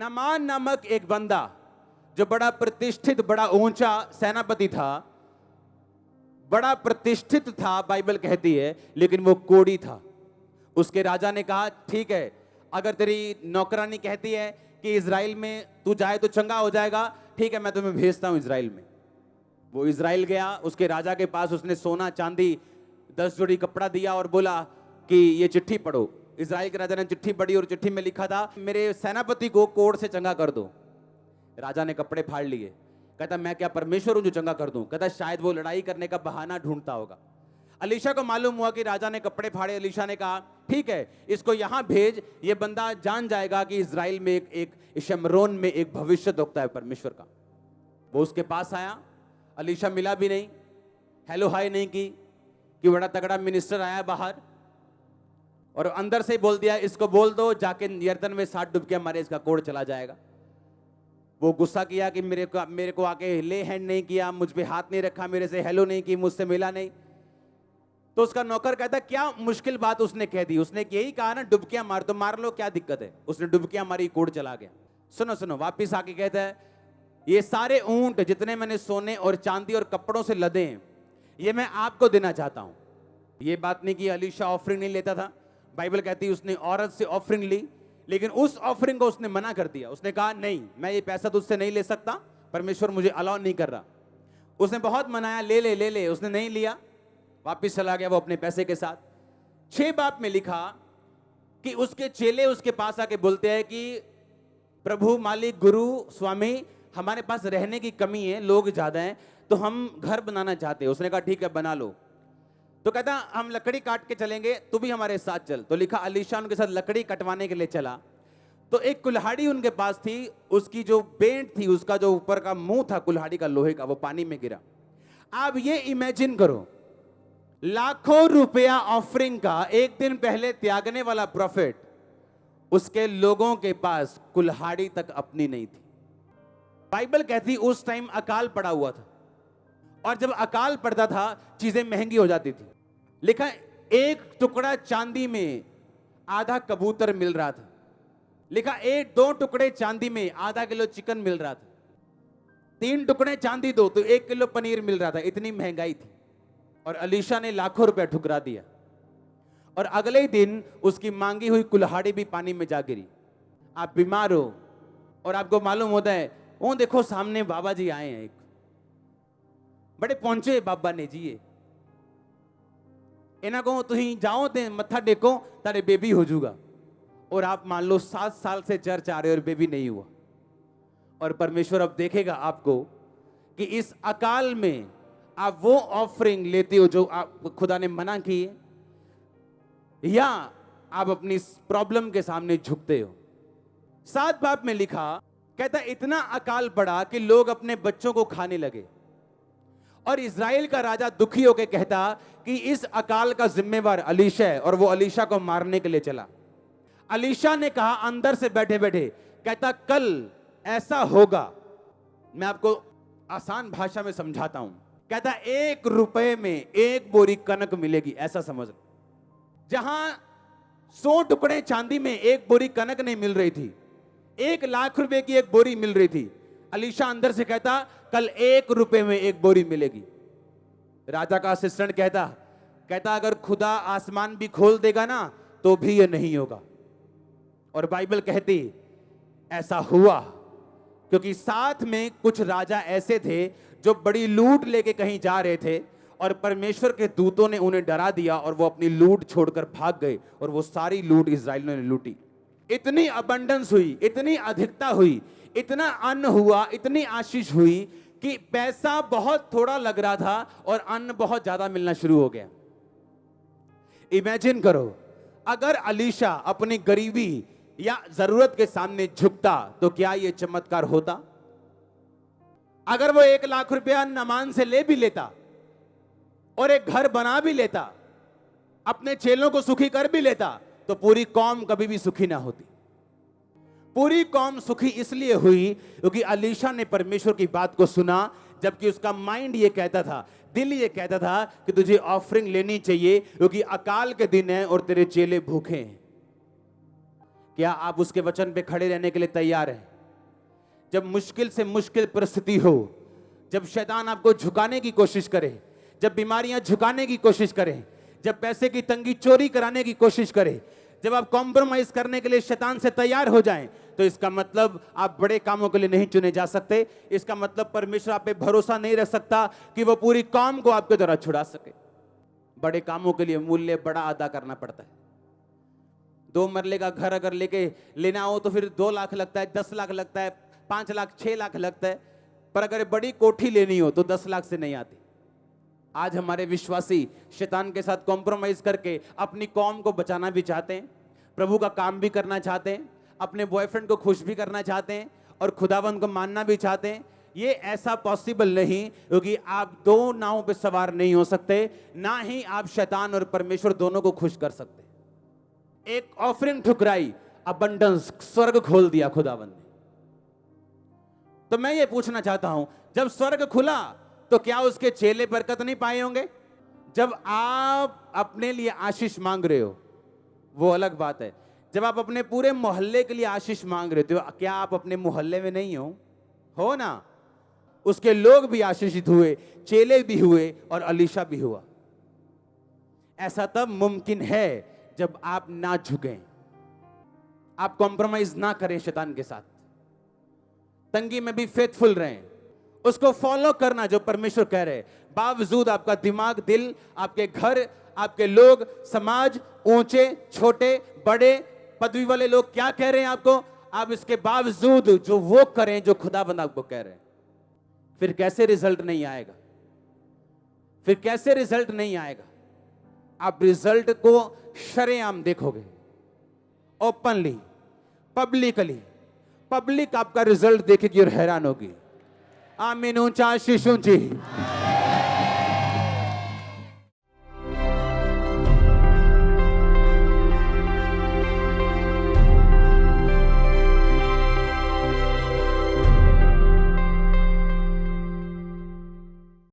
Naaman नामक एक बंदा जो बड़ा प्रतिष्ठित, बड़ा ऊंचा सेनापति था, बड़ा प्रतिष्ठित था, बाइबल कहती है, लेकिन वो कोढ़ी था। उसके राजा ने कहा, ठीक है, अगर तेरी नौकरानी कहती है कि इजराइल में तू जाए तो चंगा हो जाएगा, ठीक है, मैं तुम्हें भेजता हूं इजराइल में। वो इजराइल गया, उसके राजा के पास उसने सोना चांदी 10 जोड़ी कपड़ा दिया और बोला कि ये चिट्ठी पढ़ो। इजराइल के राजा ने चिट्ठी पढ़ी और चिट्ठी में लिखा था, मेरे सेनापति को कोढ़ से चंगा कर दो। राजा ने कपड़े फाड़ लिए, कहता मैं क्या परमेश्वर हूं जो चंगा कर दूं? कहता शायद वो लड़ाई करने का बहाना ढूंढता होगा। अलीशा को मालूम हुआ कि राजा ने कपड़े फाड़े। अलीशा ने कहा, ठीक है, इसको यहां भेज, ये बंदा जान जाएगा कि इजराइल में एक शमरोन में एक भविष्यद्वक्ता है परमेश्वर का। वो उसके पास आया, अलीशा मिला भी नहीं, हेलो हाय नहीं की कि बड़ा तगड़ा मिनिस्टर आया बाहर, और अंदर से ही बोल दिया, इसको बोल दो जाके यर्दन में 7 डुबकियां मारे, इसका कोढ़ चला जाएगा। वो गुस्सा किया कि मेरे को आके ले हैंड नहीं किया, मुझ पे हाथ नहीं रखा, मेरे से हेलो नहीं की, मुझसे मिला नहीं। तो उसका नौकर कहता, क्या मुश्किल बात उसने कह दी? उसने यही कहा ना, डुबकियां मार, तो मार लो, क्या दिक्कत है? उसने डुबकियां मारी, कोढ़ चला गया। सुनो सुनो, वापिस आके कहता है, ये सारे ऊंट जितने मैंने सोने और चांदी और कपड़ों से लदे हैं, ये मैं आपको देना चाहता हूं। ये बात नहीं कि अलीशा ऑफरिंग नहीं लेता था। बाइबल कहती है उसने औरत से ऑफरिंग ली, लेकिन उस ऑफरिंग को उसने मना कर दिया। उसने कहा, नहीं, मैं ये पैसा तुझसे नहीं ले सकता, परमेश्वर मुझे अलाउ नहीं कर रहा। उसने बहुत मनाया, ले ले ले ले, उसने नहीं लिया, वापिस चला गया वो अपने पैसे के साथ। 6 बाब में लिखा कि उसके चेले उसके पास आके बोलते हैं कि प्रभु, मालिक, गुरु, स्वामी, हमारे पास रहने की कमी है, लोग ज्यादा हैं, तो हम घर बनाना चाहते हैं। उसने कहा, ठीक है, बना लो। तो कहता, हम लकड़ी काट के चलेंगे, तू भी हमारे साथ चल। तो लिखा, अलीशा उनके साथ लकड़ी कटवाने के लिए चला। तो एक कुल्हाड़ी उनके पास थी, उसकी जो बेंट थी, उसका जो ऊपर का मुंह था कुल्हाड़ी का लोहे का, वो पानी में गिरा। आप ये इमेजिन करो, लाखों रुपया ऑफरिंग का एक दिन पहले त्यागने वाला प्रॉफिट, उसके लोगों के पास कुल्हाड़ी तक अपनी नहीं थी। बाइबल कहती उस टाइम अकाल पड़ा हुआ था, और जब अकाल पड़ता था चीजें महंगी हो जाती थी। लिखा, एक टुकड़ा चांदी में आधा कबूतर मिल रहा था। लिखा, 2 टुकड़े चांदी में आधा किलो चिकन मिल रहा था। 3 टुकड़े चांदी दो तो 1 किलो पनीर मिल रहा था। इतनी महंगाई थी, और अलीशा ने लाखों रुपया ठुकरा दिया, और अगले ही दिन उसकी मांगी हुई कुल्हाड़ी भी पानी में जा गिरी। आप बीमार हो और आपको मालूम होता है, वो देखो सामने बाबा जी आए हैं, एक बड़े पहुंचे बाबा ने जी, इन्हें को तुम जाओ ते मत्था टेको, तारे बेबी हो जाऊगा। और आप मान लो 7 साल से चर्च आ रहे हो और बेबी नहीं हुआ, और परमेश्वर अब देखेगा आपको कि इस अकाल में आप वो ऑफरिंग लेते हो जो आप खुदा ने मना की है, या आप अपनी प्रॉब्लम के सामने झुकते हो। 7 बाब में लिखा, कहता इतना अकाल पड़ा कि लोग अपने बच्चों को खाने लगे, और इजराइल का राजा दुखी होकर कहता कि इस अकाल का जिम्मेवार अलीशा है, और वो अलीशा को मारने के लिए चला। अलीशा ने कहा अंदर से बैठे बैठे, कहता कल ऐसा होगा, मैं आपको आसान भाषा में समझाता हूं। कहता 1 रुपए में 1 बोरी कनक मिलेगी, ऐसा समझ। जहां 100 टुकड़े चांदी में 1 बोरी कनक नहीं मिल रही थी, 1 लाख रुपए की 1 बोरी मिल रही थी। अलीशा अंदर से कहता कल 1 रुपए में 1 बोरी मिलेगी। राजा का असिस्टेंट कहता अगर खुदा आसमान भी खोल देगा ना तो भी ये नहीं होगा। और बाइबल कहती ऐसा हुआ, क्योंकि साथ में कुछ राजा ऐसे थे जो बड़ी लूट लेके कहीं जा रहे थे, और परमेश्वर के दूतों ने उन्हें डरा दिया और वो अपनी लूट छोड़कर भाग गए, और वो सारी लूट इजराइलियों ने लूटी। इतनी अबंडेंस हुई, इतनी अधिकता हुई, इतना अन्न हुआ, इतनी आशीष हुई कि पैसा बहुत थोड़ा लग रहा था और अन्न बहुत ज्यादा मिलना शुरू हो गया। इमेजिन करो, अगर अलीशा अपनी गरीबी या जरूरत के सामने झुकता तो क्या यह चमत्कार होता? अगर वो 1 लाख रुपया नामान से ले भी लेता और एक घर बना भी लेता, अपने चेलों को सुखी कर भी लेता, तो पूरी कौम कभी भी सुखी ना होती। पूरी कौम सुखी इसलिए हुई क्योंकि अलीशा ने परमेश्वर की बात को सुना, जबकि उसका माइंड ये कहता था, दिल ये कहता था कि तुझे ऑफरिंग लेनी चाहिए क्योंकि अकाल के दिन है और तेरे चेले भूखे हैं। क्या आप उसके वचन पे खड़े रहने के लिए तैयार हैं? जब मुश्किल से मुश्किल परिस्थिति हो, जब शैतान आपको झुकाने की कोशिश करे, जब बीमारियां झुकाने की कोशिश करें, जब पैसे की तंगी चोरी कराने की कोशिश करे, जब आप कॉम्प्रोमाइज करने के लिए शैतान से तैयार हो जाएं, तो इसका मतलब आप बड़े कामों के लिए नहीं चुने जा सकते। इसका मतलब परमेश्वर आप पे भरोसा नहीं रख सकता कि वो पूरी कौम को आपके द्वारा छुड़ा सके। बड़े कामों के लिए मूल्य बड़ा अदा करना पड़ता है। 2 मरले का घर अगर लेना हो तो फिर 2 लाख लगता है, 10 लाख लगता है, 5 लाख, 6 लाख लगता है। पर अगर बड़ी कोठी लेनी हो तो 10 लाख से नहीं आती। आज हमारे विश्वासी शैतान के साथ कॉम्प्रोमाइज करके अपनी कौम को बचाना भी चाहते हैं, प्रभु का काम भी करना चाहते हैं, अपने बॉयफ्रेंड को खुश भी करना चाहते हैं और खुदावंद को मानना भी चाहते हैं। ये ऐसा पॉसिबल नहीं, क्योंकि आप 2 नावों पे सवार नहीं हो सकते, ना ही आप शैतान और परमेश्वर दोनों को खुश कर सकते। एक ऑफरिंग ठुकराई, अबंडेंस, स्वर्ग खोल दिया खुदावंद ने। तो मैं ये पूछना चाहता हूं, जब स्वर्ग खुला तो क्या उसके चेले बरकत नहीं पाए होंगे? जब आप अपने लिए आशीष मांग रहे हो वो अलग बात है। जब आप अपने पूरे मोहल्ले के लिए आशीष मांग रहे हो, क्या आप अपने मोहल्ले में नहीं हो ना? उसके लोग भी आशीषित हुए, चेले भी हुए और अलीशा भी हुआ। ऐसा तब मुमकिन है जब आप ना झुकें, आप कॉम्प्रोमाइज ना करें शैतान के साथ, तंगी में भी फेथफुल रहें, उसको फॉलो करना जो परमेश्वर कह रहे हैं। बावजूद आपका दिमाग, दिल, आपके घर, आपके लोग, समाज, ऊंचे छोटे बड़े पदवी वाले लोग क्या कह रहे हैं आपको, आप इसके बावजूद जो वो करें जो खुदाबंद आपको कह रहे हैं, फिर कैसे रिजल्ट नहीं आएगा? फिर कैसे रिजल्ट नहीं आएगा? आप रिजल्ट को शरेआम देखोगे, ओपनली, पब्लिकली। पब्लिक आपका रिजल्ट देखेगी और हैरान होगी। आमीन। ऊंचा आशीष ऊंची।